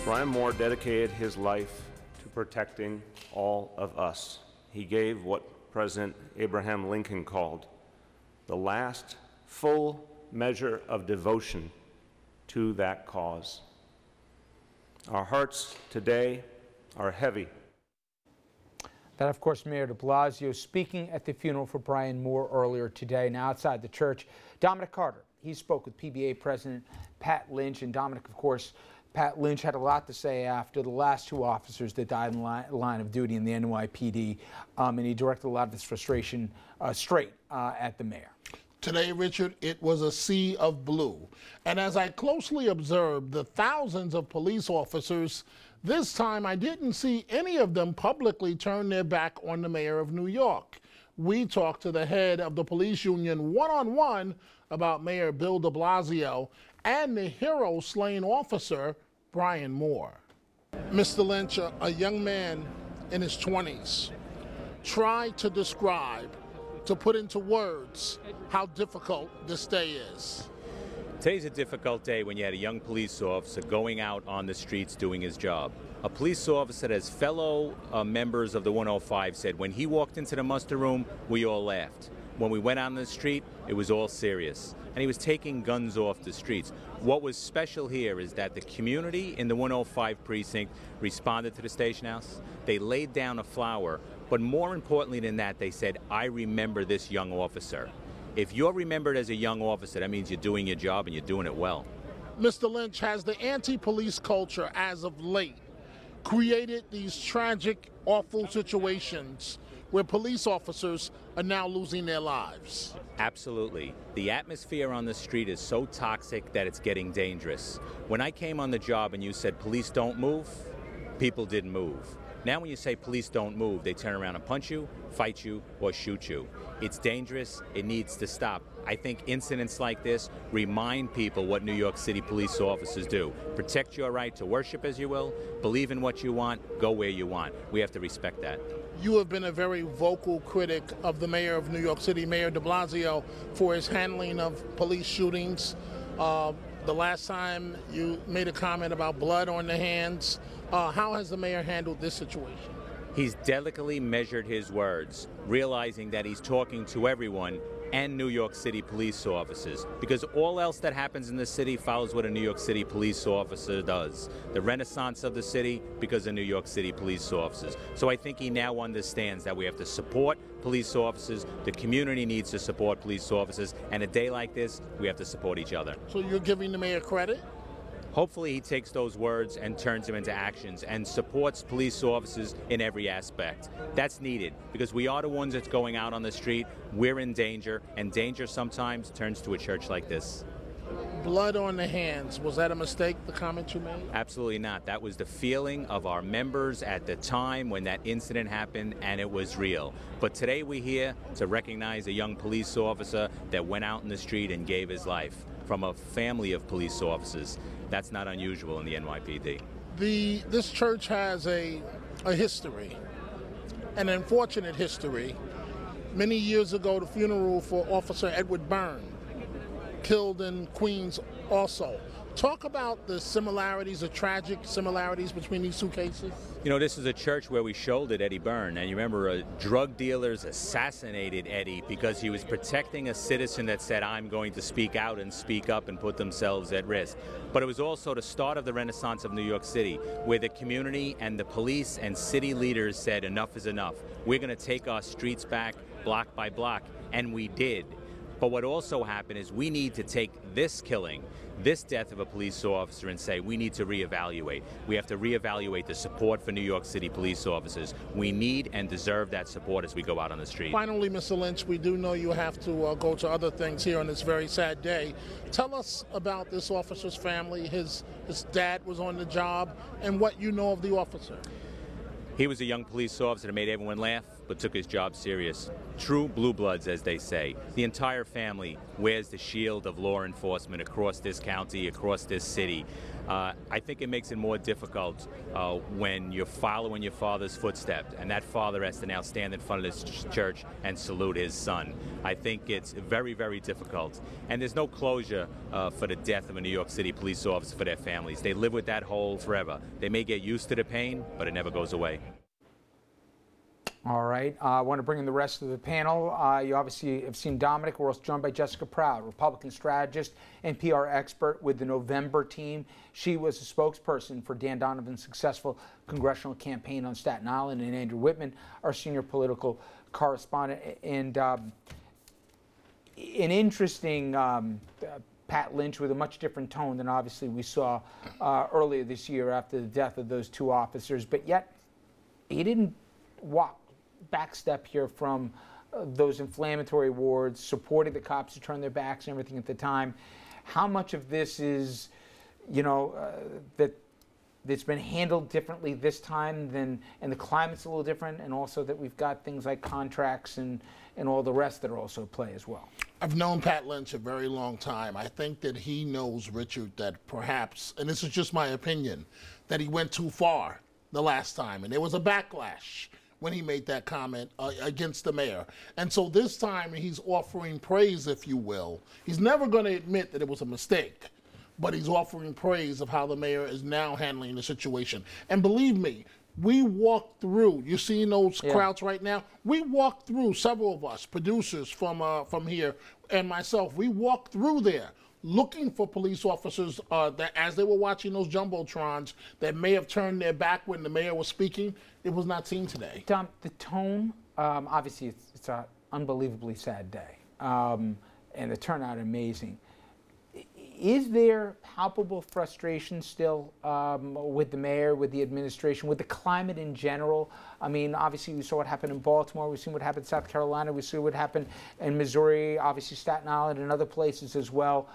Brian Moore dedicated his life to protecting all of us. He gave what President Abraham Lincoln called the last full measure of devotion to that cause. Our hearts today are heavy. That, of course, Mayor de Blasio speaking at the funeral for Brian Moore earlier today. Now, outside the church, Dominic Carter, he spoke with PBA President Pat Lynch. And Dominic, of course, Pat Lynch had a lot to say after the last two officers that died in line of duty in the NYPD, and he directed a lot of his frustration straight at the mayor. Today, Richard, it was a sea of blue. And as I closely observed the thousands of police officers, this time I didn't see any of them publicly turn their back on the mayor of New York. We talked to the head of the police union one-on-one about Mayor Bill de Blasio and the hero-slain officer, Brian Moore. Mr. Lynch, a young man in his 20s, tried to describe, to put into words, how difficult this day is. Today's a difficult day when you had a young police officer going out on the streets doing his job. A police officer that his fellow members of the 105 said when he walked into the muster room, we all laughed. When we went out on the street, it was all serious. And he was taking guns off the streets. What was special here is that the community in the 105 precinct responded to the station house. They laid down a flower, but more importantly than that, they said, I remember this young officer. If you're remembered as a young officer, that means you're doing your job and you're doing it well. Mr. Lynch, has the anti-police culture as of late created these tragic, awful situations where police officers are now losing their lives? Absolutely. The atmosphere on the street is so toxic that it's getting dangerous. When I came on the job and you said police don't move, people didn't move. Now when you say police don't move, they turn around and punch you, fight you, or shoot you. It's dangerous. It needs to stop. I think incidents like this remind people what New York City police officers do. Protect your right to worship as you will, believe in what you want, go where you want. We have to respect that. You have been a very vocal critic of the mayor of New York City, Mayor de Blasio, for his handling of police shootings. The last time you made a comment about blood on the hands. How has the mayor handled this situation? He's delicately measured his words, realizing that he's talking to everyone and New York City police officers, because all else that happens in the city follows what a New York City police officer does. The renaissance of the city because of New York City police officers. So I think he now understands that we have to support police officers, the community needs to support police officers, and a day like this, we have to support each other. So you're giving the mayor credit? Hopefully he takes those words and turns them into actions and supports police officers in every aspect. That's needed because we are the ones that's going out on the street. We're in danger, and danger sometimes turns to a church like this. Blood on the hands. Was that a mistake, the comment you made? Absolutely not. That was the feeling of our members at the time when that incident happened, and it was real. But today we're here to recognize a young police officer that went out in the street and gave his life from a family of police officers. That's not unusual in the NYPD. This church has a history, an unfortunate history. Many years ago, the funeral for Officer Edward Byrne, killed in Queens also. Talk about the similarities, the tragic similarities between these two cases. You know, this is a church where we shouldered Eddie Byrne, and you remember drug dealers assassinated Eddie because he was protecting a citizen that said, I'm going to speak out and speak up and put themselves at risk. But it was also the start of the renaissance of New York City, where the community and the police and city leaders said, enough is enough. We're going to take our streets back block by block, and we did. But what also happened is we need to take this killing, this death of a police officer, and say we need to reevaluate. We have to reevaluate the support for New York City police officers. We need and deserve that support as we go out on the street. Finally, Mr. Lynch, we do know you have to go to other things here on this very sad day. Tell us about this officer's family. His dad was on the job, and what you know of the officer. He was a young police officer that made everyone laugh. but took his job serious. True blue bloods, as they say. The entire family wears the shield of law enforcement across this county, across this city. I think it makes it more difficult when you're following your father's footsteps, and that father has to now stand in front of this church and salute his son. I think it's very, very difficult. And there's no closure for the death of a New York City police officer for their families. They live with that hole forever. They may get used to the pain, but it never goes away. All right. I want to bring in the rest of the panel. You obviously have seen Dominic. We're also joined by Jessica Proud, Republican strategist and PR expert with the November team. She was a spokesperson for Dan Donovan's successful congressional campaign on Staten Island, and Andrew Whitman, our senior political correspondent. And an interesting Pat Lynch with a much different tone than obviously we saw earlier this year after the death of those two officers. But yet, he didn't backstep here from those inflammatory words, supporting the cops who turned their backs and everything at the time. How much of this is, you know, that's been handled differently this time than, and the climate's a little different, and also that we've got things like contracts and all the rest that are also at play as well? I've known Pat Lynch a very long time. I think that he knows, Richard, that perhaps, and this is just my opinion, that he went too far the last time, and there was a backlash when he made that comment against the mayor. And so this time he's offering praise, if you will. He's never going to admit that it was a mistake, but he's offering praise of how the mayor is now handling the situation. And believe me, we walked through, you see those crowds right now? We walked through, several of us, producers from here and myself, we walked through there looking for police officers that as they were watching those jumbotrons that may have turned their back when the mayor was speaking. It was not seen today. Dom, the tone, obviously it's an unbelievably sad day, and the turnout amazing. Is there palpable frustration still with the mayor, with the administration, with the climate in general? I mean, obviously we saw what happened in Baltimore, we've seen what happened in South Carolina, we see what happened in Missouri, obviously Staten Island and other places as well.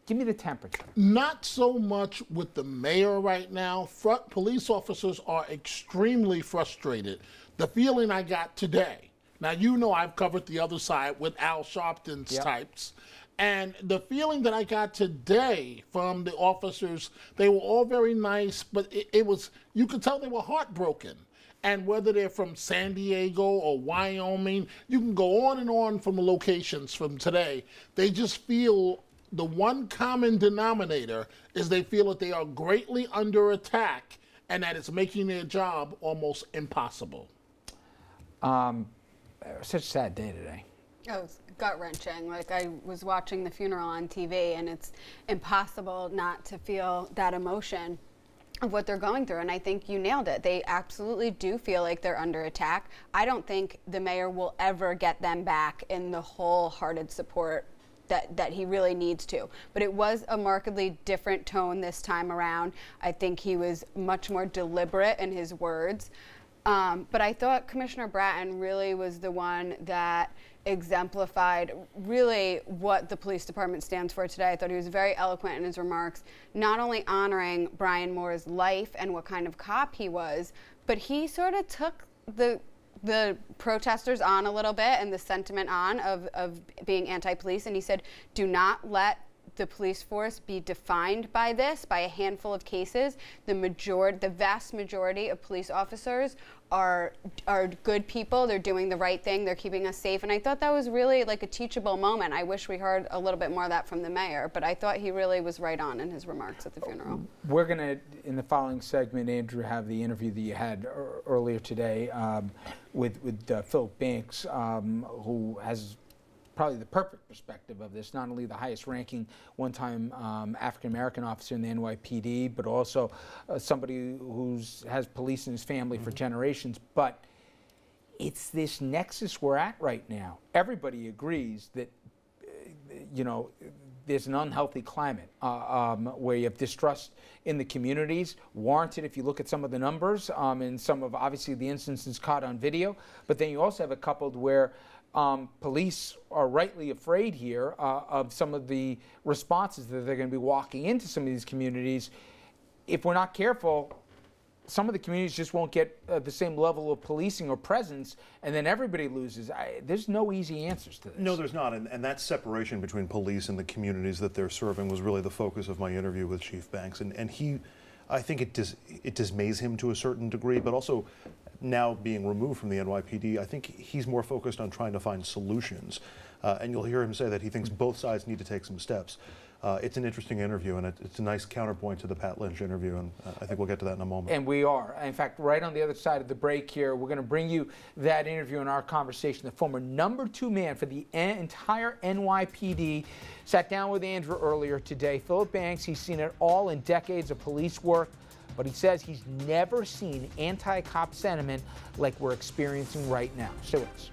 Give me the temperature. Not so much with the mayor right now. Police officers are extremely frustrated. The feeling I got today, now you know I've covered the other side with Al Sharpton's types, and the feeling that I got today from the officers, they were all very nice, but it was, you could tell they were heartbroken. And whether they're from San Diego or Wyoming, you can go on and on from the locations from today. They just feel the one common denominator is they feel that they are greatly under attack and that it's making their job almost impossible. Such a sad day today. Oh, it's gut-wrenching. Like, I was watching the funeral on TV, and it's impossible not to feel that emotion of what they're going through, and I think you nailed it. They absolutely do feel like they're under attack. I don't think the mayor will ever get them back in the wholehearted support that he really needs to. But it was a markedly different tone this time around. I think he was much more deliberate in his words. But I thought Commissioner Bratton really was the one that exemplified really what the police department stands for today. I thought he was very eloquent in his remarks, not only honoring Brian Moore's life and what kind of cop he was, but he sort of took the protesters on a little bit and the sentiment on of being anti-police, and he said, do not let the police force be defined by this, by a handful of cases. The vast majority of police officers are good people. They're doing the right thing. They're keeping us safe. And I thought that was really like a teachable moment. I wish we heard a little bit more of that from the mayor, but I thought he really was right on in his remarks at the funeral. We're going to, in the following segment, Andrew, have the interview that you had earlier today with Philip Banks, who has probably the perfect perspective of this, not only the highest ranking one-time African-American officer in the NYPD, but also somebody who has police in his family for generations. But it's this nexus we're at right now. Everybody agrees that, you know, there's an unhealthy climate where you have distrust in the communities, warranted if you look at some of the numbers and some of obviously the instances caught on video. But then you also have it coupled where police are rightly afraid here of some of the responses that they're going to be walking into some of these communities. If we're not careful, some of the communities just won't get the same level of policing or presence, and then everybody loses. There's no easy answers to this. No, there's not, and that separation between police and the communities that they're serving was really the focus of my interview with Chief Banks, and he, I think it dismays him to a certain degree, but also now being removed from the NYPD, I think he's more focused on trying to find solutions, and you'll hear him say that he thinks both sides need to take some steps. It's an interesting interview, and it's a nice counterpoint to the Pat Lynch interview, and I think we'll get to that in a moment. And we are. In fact, right on the other side of the break here, we're going to bring you that interview in our conversation. The former #2 man for the entire NYPD sat down with Andrew earlier today. Philip Banks, he's seen it all in decades of police work, but he says he's never seen anti-cop sentiment like we're experiencing right now. Stay with us.